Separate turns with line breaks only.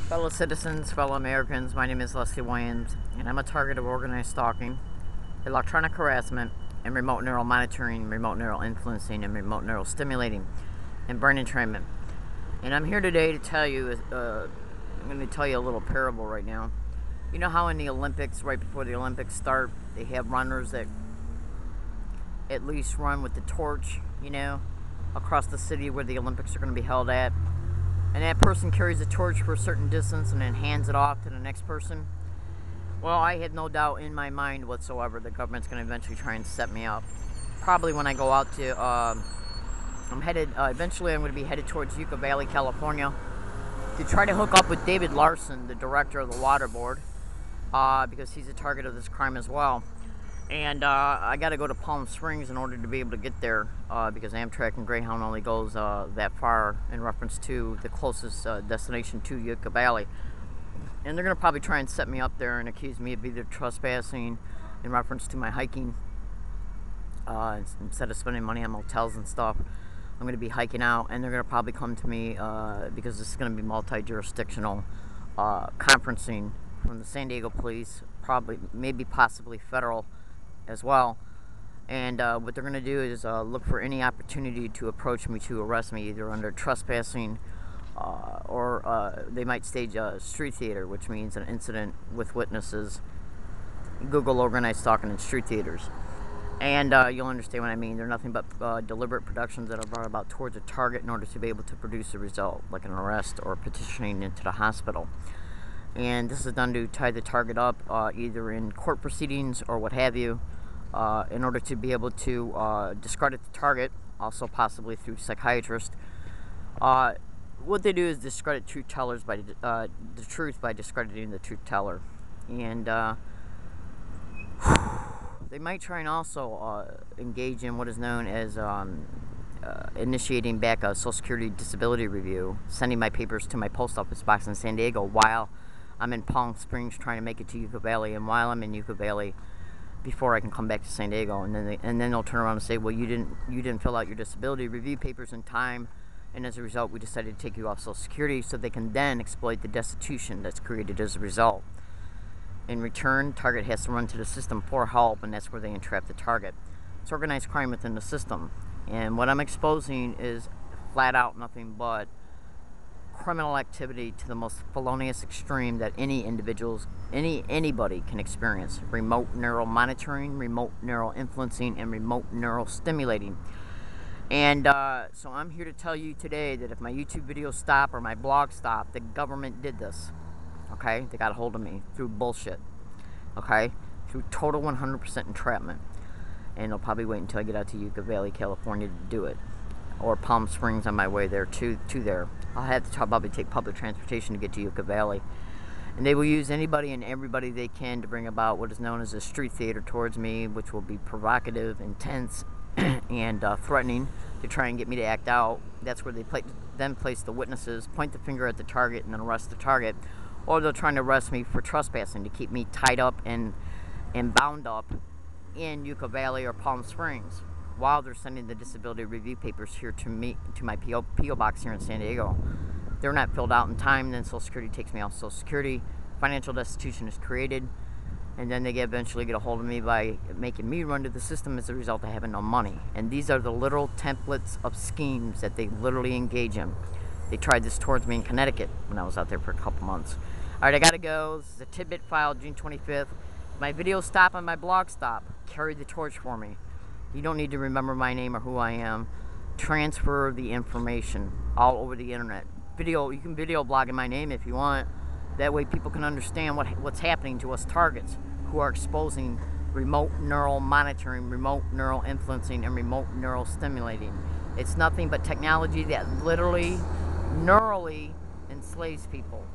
Fellow citizens, fellow Americans, my name is Leslie Williams, and I'm a target of organized stalking, electronic harassment, and remote neural monitoring, remote neural influencing, and remote neural stimulating, and brain entrainment. And I'm here today to tell you, I'm going to tell you a little parable right now. You know how in the Olympics, right before the Olympics start, they have runners that at least run with the torch, across the city where the Olympics are going to be held at. And that person carries the torch for a certain distance and then hands it off to the next person. Well, I had no doubt in my mind whatsoever the government's going to eventually try and set me up. Probably when I go out to, eventually I'm going to be headed towards Yucca Valley, California, to try to hook up with David Larson, the director of the Water Board, because he's a target of this crime as well. And I got to go to Palm Springs in order to be able to get there, because Amtrak and Greyhound only goes that far in reference to the closest destination to Yucca Valley. And they're going to probably try and set me up there and accuse me of either trespassing in reference to my hiking. Instead of spending money on motels and stuff, I'm going to be hiking out, and they're going to probably come to me because this is going to be multi-jurisdictional conferencing from the San Diego police, possibly federal as well. And what they're going to do is look for any opportunity to approach me to arrest me, either under trespassing or they might stage a street theater, which means an incident with witnesses. Google organized stalking in street theaters, and you'll understand what I mean. They're nothing but deliberate productions that are brought about towards a target in order to be able to produce a result, like an arrest or petitioning into the hospital. And this is done to tie the target up either in court proceedings or what have you, in order to be able to discredit the target, also possibly through psychiatrists. What they do is discredit truth tellers by the truth by discrediting the truth teller. And they might try and also engage in what is known as initiating back a Social Security disability review, sending my papers to my post office box in San Diego while I'm in Palm Springs trying to make it to Yucca Valley, and while I'm in Yucca Valley, before I can come back to San Diego, and then they'll turn around and say, well, you didn't fill out your disability review papers in time, and as a result, we decided to take you off Social Security, so they can then exploit the destitution that's created as a result. In return, target has to run to the system for help, and that's where they entrap the target. It's organized crime within the system, and what I'm exposing is flat out nothing but criminal activity to the most felonious extreme that anybody can experience. Remote neural monitoring, remote neural influencing, and remote neural stimulating. And so I'm here to tell you today that if my YouTube videos stop or my blog stop, the government did this. Okay? They got a hold of me through bullshit. Okay? Through total 100% entrapment. And they'll probably wait until I get out to Yucca Valley, California to do it. Or Palm Springs on my way there to there. I'll have to probably take public transportation to get to Yucca Valley. And they will use anybody and everybody they can to bring about what is known as a street theater towards me, which will be provocative, intense, and threatening to try and get me to act out. That's where they then place the witnesses, point the finger at the target, and then arrest the target. Or they're trying to arrest me for trespassing to keep me tied up and bound up in Yucca Valley or Palm Springs, while they're sending the disability review papers here to me, to my P.O. box here in San Diego. They're not filled out in time, then Social Security takes me off Social Security, financial destitution is created, and then they eventually get a hold of me by making me run to the system as a result of having no money. And these are the literal templates of schemes that they literally engage in. They tried this towards me in Connecticut when I was out there for a couple months. Alright, I gotta go. This is a tidbit file, June 25th. My videos stop and my blog stop. Carry the torch for me. You don't need to remember my name or who I am. Transfer the information all over the internet. You can video blog in my name if you want. That way people can understand what's happening to us targets who are exposing remote neural monitoring, remote neural influencing, and remote neural stimulating. It's nothing but technology that literally, neurally enslaves people.